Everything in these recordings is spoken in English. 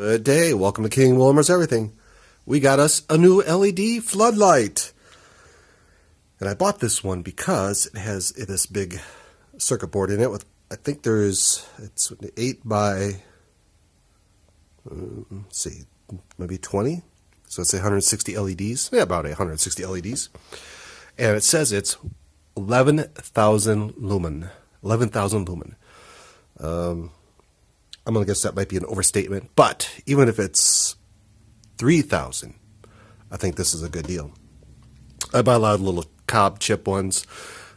Good day. Welcome to King Wilmer's Everything. We got us a new LED floodlight. And I bought this one because it has this big circuit board in it with, I think it's 8 by, let's see, maybe 20. So it's 160 LEDs. Yeah, about 160 LEDs. And it says it's 11,000 lumen. 11,000 lumen. I'm going to guess that might be an overstatement, but even if it's 3,000, I think this is a good deal. I buy a lot of little cob chip ones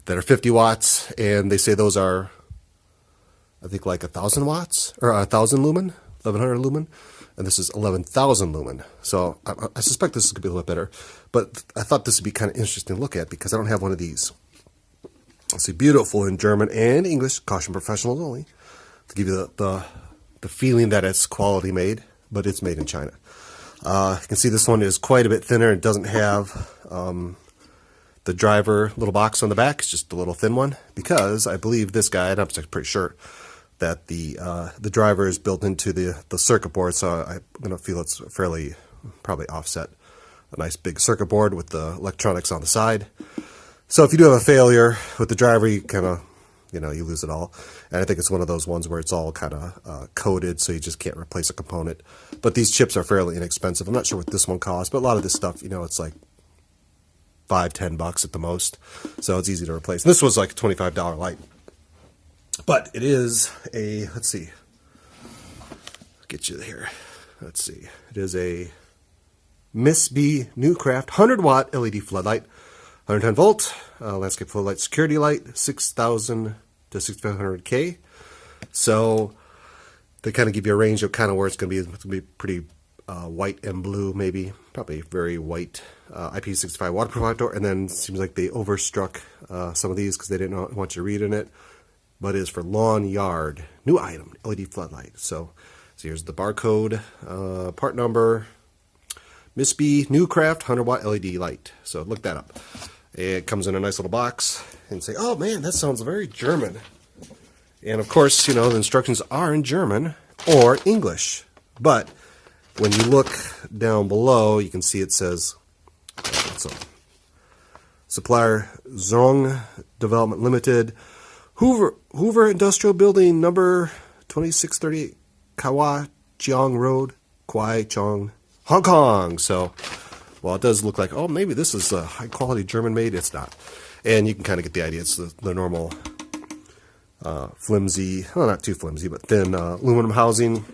that are 50 watts, and they say those are, I think, like 1,000 watts, or 1,000 lumen, 1,100 lumen, and this is 11,000 lumen. So I suspect this is going to be a little bit better, but I thought this would be kind of interesting to look at because I don't have one of these. Let's see, beautiful in German and English, caution professionals only, to give you the feeling that it's quality made, but it's made in China. You can see this one is quite a bit thinner. It doesn't have the driver little box on the back. It's just a little thin one because I believe this guy, and I'm pretty sure that the driver is built into the circuit board, so I'm going to feel it's fairly probably offset. A nice big circuit board with the electronics on the side. So if you do have a failure with the driver, you kind of, you lose it all. And I think it's one of those ones where it's all kind of coated, so you just can't replace a component. But these chips are fairly inexpensive. I'm not sure what this one costs, but a lot of this stuff, it's like $5-10 at the most. So it's easy to replace. And this was like a $25 light. But it is a, let's see. I'll get you here. Let's see. It is a Missbee Newcraft 100-watt LED floodlight. 110 volt, landscape floodlight security light, 6,000 to 6,500K. So they kind of give you a range of kind of where it's going to be. It's going to be pretty white and blue, maybe. Probably very white IP65 waterproof outdoor. And then it seems like they overstruck some of these because they didn't want you to read in it. But it is for lawn, yard, new item, LED floodlight. So here's the barcode, part number, Missbee Newcraft 100-watt LED light. So look that up. It comes in a nice little box and say, oh man, that sounds very German. And of course, the instructions are in German or English. But when you look down below, you can see it says, supplier Zhong Development Limited, Hoover Industrial Building number 2638 Kawa Jiang Road, Kwai Chong, Hong Kong. So, well, it does look like, oh, maybe this is a high-quality German-made. It's not. And you can kind of get the idea. It's the normal flimsy, well, not too flimsy, but thin aluminum housing.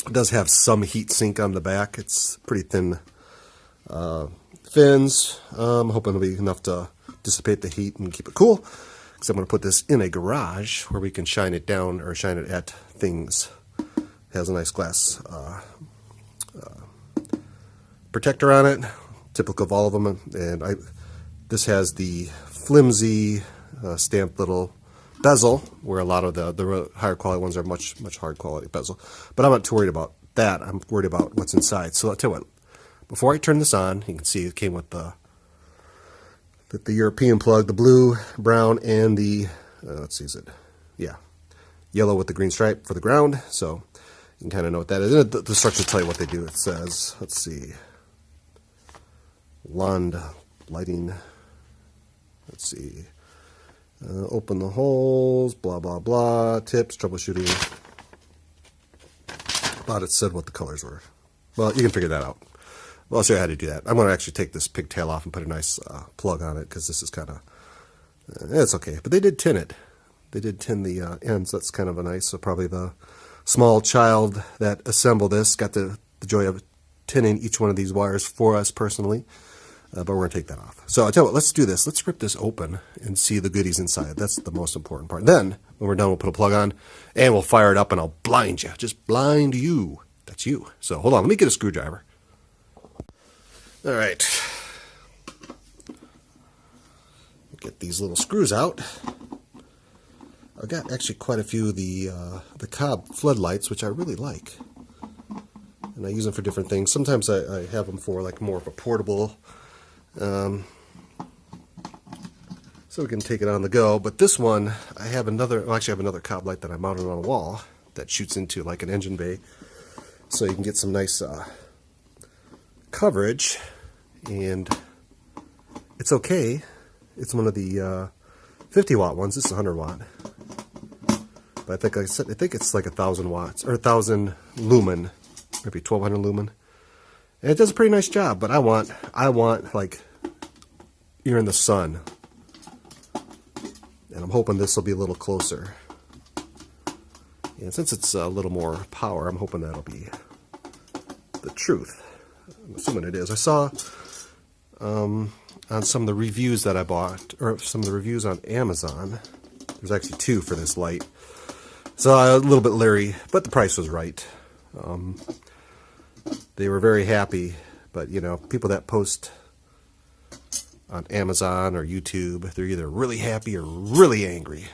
It does have some heat sink on the back. It's pretty thin fins. I'm hoping it'll be enough to dissipate the heat and keep it cool. Because I'm going to put this in a garage where we can shine it down or shine it at things. It has a nice glass protector on it, typical of all of them, and this has the flimsy stamped little bezel, where a lot of the higher quality ones are much higher quality bezel. But I'm not too worried about that. I'm worried about what's inside. So I'll tell you what. Before I turn this on, you can see it came with the European plug, the blue, brown, and the let's see, yellow with the green stripe for the ground. So you can kind of know what that is. And the instructions tell you what they do. It says, let's see. Wand lighting, let's see, open the holes, blah blah blah, tips, troubleshooting. Thought it said what the colors were. Well, you can figure that out. Well, I'll show you how to do that. I'm going to actually take this pigtail off and put a nice plug on it because this is kind of, it's okay. But they did tin it. They did tin the ends. That's kind of a nice, so probably the small child that assembled this got the joy of tinning each one of these wires for us personally. But we're going to take that off. So I tell you what, let's do this. Let's rip this open and see the goodies inside. That's the most important part. Then, when we're done, we'll put a plug on, and we'll fire it up, and I'll blind you. Just blind you. That's you. So hold on. Let me get a screwdriver. All right. Get these little screws out. I've got actually quite a few of the Cobb floodlights, which I really like. And I use them for different things. Sometimes I have them for like more of a portable, so we can take it on the go. But this one, I have another, well, actually I have another Cobb light that I mounted on a wall that shoots into like an engine bay. so you can get some nice coverage. And it's okay. It's one of the 50 watt ones. This is 100 watt. But I think, like I said, I think it's like 1,000 watts or 1,000 lumen, maybe 1,200 lumen. And it does a pretty nice job. But I want like you're in the sun, and I'm hoping this will be a little closer. And since it's a little more power, I'm hoping that'll be the truth. I'm assuming it is. I saw on some of the reviews that I bought, or some of the reviews on Amazon, there's actually 2 for this light. So a little bit leery, but the price was right. They were very happy, but you know, people that post on Amazon or YouTube, they're either really happy or really angry.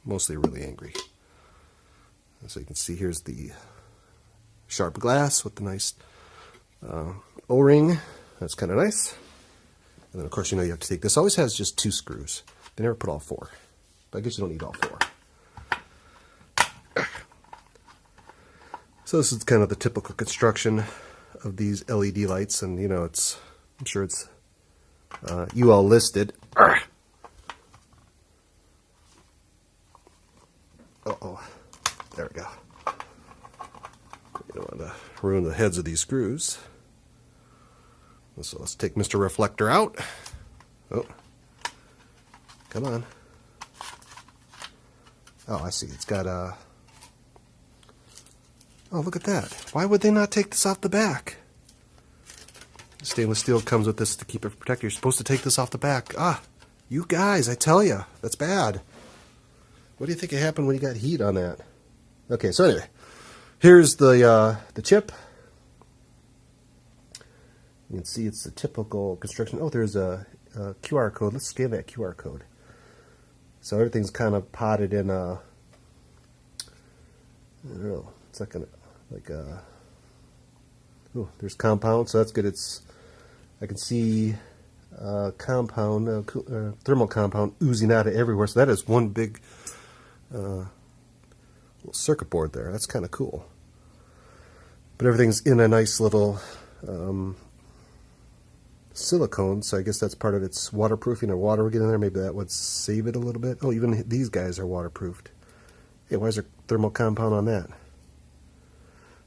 Mostly really angry. So you can see here's the sharp glass with the nice O-ring. That's kind of nice. And then of course, you know, you have to take this. Always has just 2 screws. They never put all 4. But I guess you don't need all 4. So this is kind of the typical construction of these LED lights, and you know, it's, I'm sure it's UL listed. Uh-oh. There we go. You don't want to ruin the heads of these screws. So let's take Mr. Reflector out. Oh. Come on. Oh, I see. It's got a... Oh, look at that. Why would they not take this off the back? Stainless steel comes with this to keep it protected. You're supposed to take this off the back. Ah, you guys, I tell you, that's bad. What do you think happened when you got heat on that? Okay, so anyway, here's the chip. You can see it's the typical construction. Oh, there's a QR code. Let's scan that QR code. So everything's kind of potted in a, I don't know, it's like a, oh, there's compound, so that's good. It's, I can see compound, thermal compound oozing out of everywhere. So that is one big little circuit board there. That's kind of cool. But everything's in a nice little silicone, so I guess that's part of its waterproofing, or water would get in there. Maybe that would save it a little bit. Oh, even these guys are waterproofed. Hey, why is there thermal compound on that?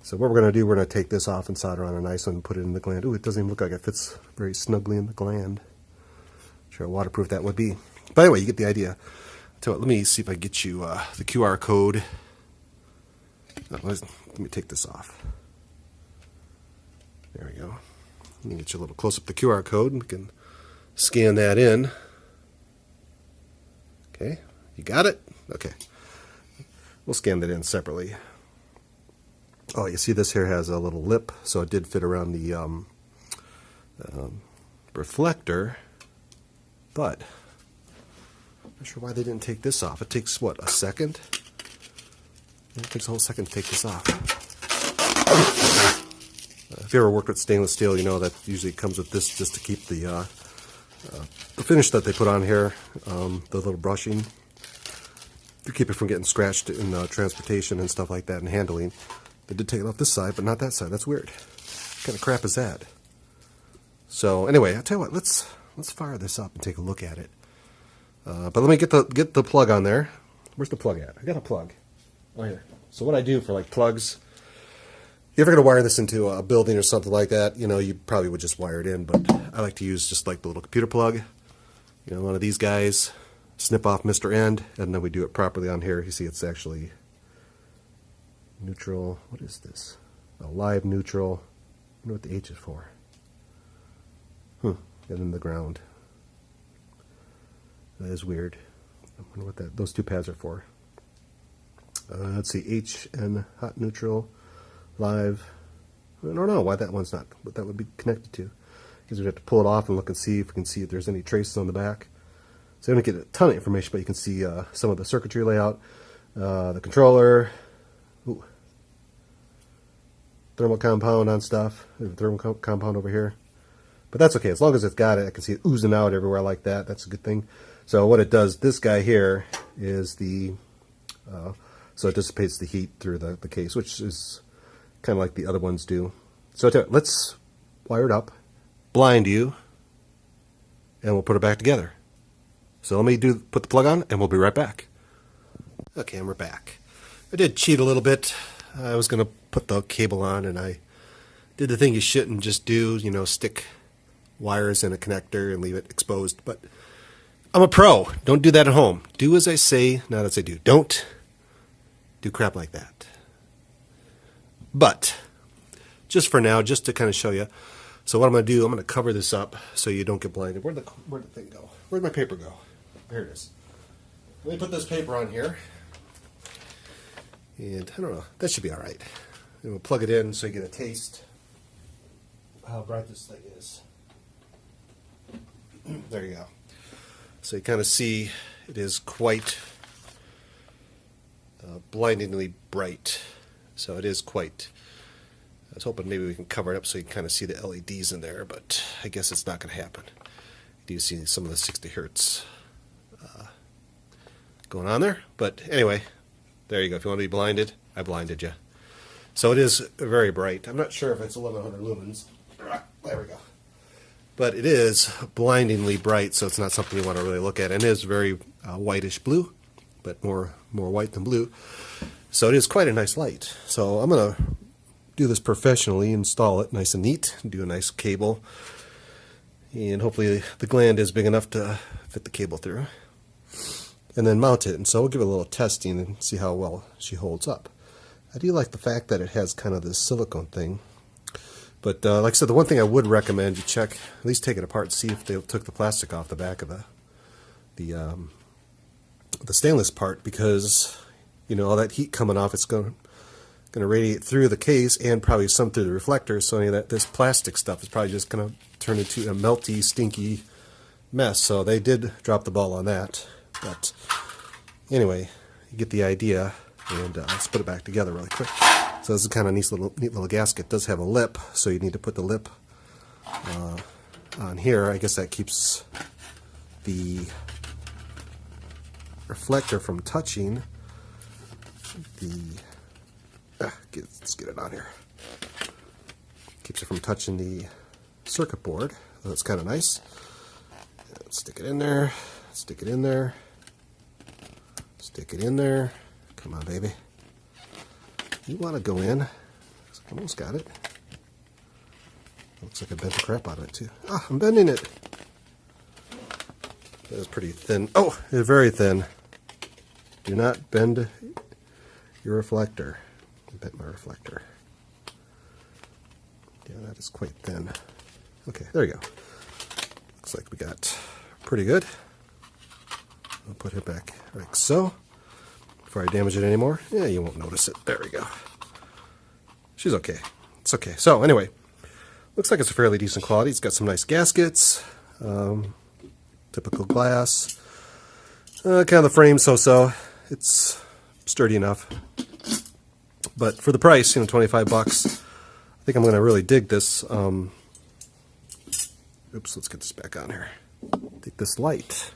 So what we're going to do, we're going to take this off and solder on a nice one and put it in the gland. Ooh, it doesn't even look like it fits very snugly in the gland. Sure how waterproof that would be. But anyway, you get the idea. So let me see if I get you the QR code. No, let me take this off. There we go. Let me get you a little close up the QR code, and we can scan that in. Okay, you got it? Okay. We'll scan that in separately. Oh, you see this here has a little lip, so it did fit around the reflector, but I'm not sure why they didn't take this off. It takes, what, a second? It takes a whole second to take this off. If you ever worked with stainless steel, you know that usually comes with this just to keep the finish that they put on here, the little brushing, to keep it from getting scratched in transportation and stuff like that and handling. They did take it off this side, but not that side. That's weird. What kind of crap is that? So anyway, I'll tell you what. Let's fire this up and take a look at it. But let me get the plug on there. Where's the plug at? I got a plug. Oh, here. So what I do for like plugs, if you're ever going to wire this into a building or something like that, you know, you probably would just wire it in. But I like to use just like the little computer plug. You know, one of these guys. Snip off Mr. End, and then we do it properly on here. You see, it's actually neutral. What is this? A live neutral. I wonder what the H is for. And in the ground. That is weird. I wonder what those 2 pads are for. Let's see, H and hot neutral, live. I don't know why that one's not, what that would be connected to. Because we'd have to pull it off and look and see if we can see if there's any traces on the back. So you don't get a ton of information, but you can see some of the circuitry layout, the controller, ooh, thermal compound on stuff, thermal compound over here. But that's okay, as long as it's got it. I can see it oozing out everywhere like that. That's a good thing. So what it does, this guy here is the, so it dissipates the heat through the case, which is kind of like the other ones do. So let's wire it up, blind you, and we'll put it back together. So let me put the plug on, and we'll be right back. Okay, and we're back. I did cheat a little bit. I was going to put the cable on, and I did the thing you shouldn't just do, you know, stick wires in a connector and leave it exposed. But I'm a pro. Don't do that at home. Do as I say, not as I do. Don't do crap like that. But just for now, just to kind of show you. So what I'm going to do, I'm going to cover this up so you don't get blinded. Where'd the thing go? Where'd my paper go? Here it is. Let me put this paper on here. And I don't know, that should be all right. And we'll plug it in so you get a taste of how bright this thing is. There you go. So you kind of see it is quite blindingly bright. So it is quite. I was hoping maybe we can cover it up so you can kind of see the LEDs in there, but I guess it's not going to happen. You do see some of the 60 hertz going on there. But anyway, there you go. If you want to be blinded, I blinded you. So it is very bright. I'm not sure if it's 1100 lumens. There we go. But it is blindingly bright, so it's not something you want to really look at. And it is very whitish blue, but more white than blue. So it is quite a nice light. So I'm going to do this professionally, install it nice and neat, do a nice cable, and hopefully the gland is big enough to fit the cable through, and then mount it. And so we'll give it a little testing and see how well she holds up. I do like the fact that it has kind of this silicone thing, but like I said, the one thing I would recommend you check, at least take it apart and see if they took the plastic off the back of the stainless part, because you know all that heat coming off, it's going to radiate through the case and probably some through the reflector, so any of this plastic stuff is probably just going to turn into a melty, stinky mess. So they did drop the ball on that. But anyway, you get the idea, and let's put it back together really quick. So this is kind of a neat little gasket. It does have a lip, so you need to put the lip on here. I guess that keeps the reflector from touching the let's get it on here. Keeps it from touching the circuit board. So that's kind of nice. Let's stick it in there. Stick it in there. Stick it in there. Come on, baby. You want to go in. Almost got it. Looks like I bent the crap out of it too. Ah, I'm bending it. That is pretty thin. Oh, it's very thin. Do not bend your reflector. I bent my reflector. Yeah, that is quite thin. Okay, there you go. Looks like we got pretty good. I'll put it back like so. Before I damage it anymore. Yeah, you won't notice it. There we go. She's okay. It's okay. So anyway, looks like it's a fairly decent quality. It's got some nice gaskets. Typical glass. Kind of the frame so-so. It's sturdy enough. But for the price, you know, 25 bucks, I think I'm going to really dig this. Oops, let's get this back on here. Take this light.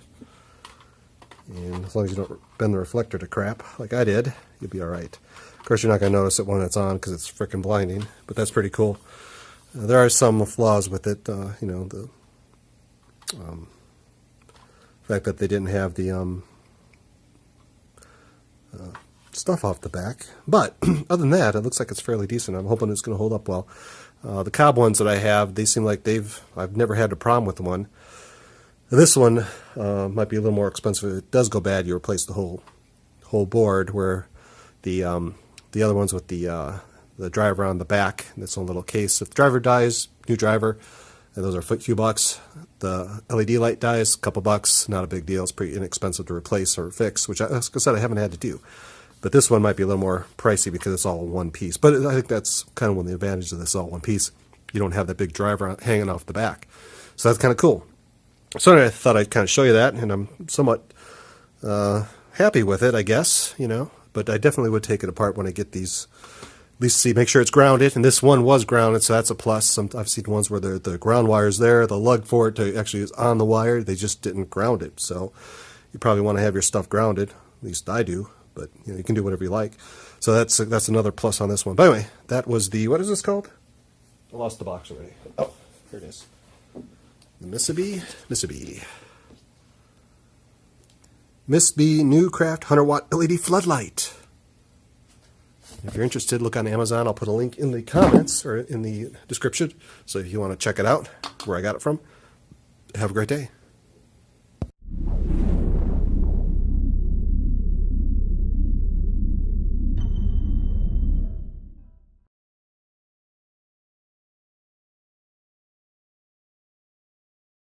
And as long as you don't bend the reflector to crap, like I did, you'll be alright. Of course, you're not going to notice it when it's on because it's freaking blinding, but that's pretty cool. There are some flaws with it, you know, the fact that they didn't have the stuff off the back. But other than that, it looks like it's fairly decent. I'm hoping it's going to hold up well. The Cobb ones that I have, they seem like I've never had a problem with one. This one might be a little more expensive. If it does go bad, you replace the whole board, where the other ones with the driver on the back, and its own little case. If the driver dies, new driver, and those are a few bucks. The LED light dies, a couple bucks, not a big deal. It's pretty inexpensive to replace or fix, which, as I said, I haven't had to do. But this one might be a little more pricey because it's all one piece. But I think that's kind of one of the advantages of this all one piece. You don't have that big driver hanging off the back. So that's kind of cool. So anyway, I thought I'd kind of show you that, and I'm somewhat happy with it, I guess, you know. But I definitely would take it apart when I get these, at least make sure it's grounded. And this one was grounded, so that's a plus. I've seen ones where the ground wire's there, the lug for it to actually is on the wire, they just didn't ground it. So you probably want to have your stuff grounded, at least I do. but you can do whatever you like. So that's another plus on this one. But anyway, that was the, what is this called? I lost the box already. Oh, here it is. The Missbee New Craft 100 watt LED floodlight. If you're interested, look on Amazon. I'll put a link in the comments or in the description. So if you want to check it out, where I got it from, have a great day.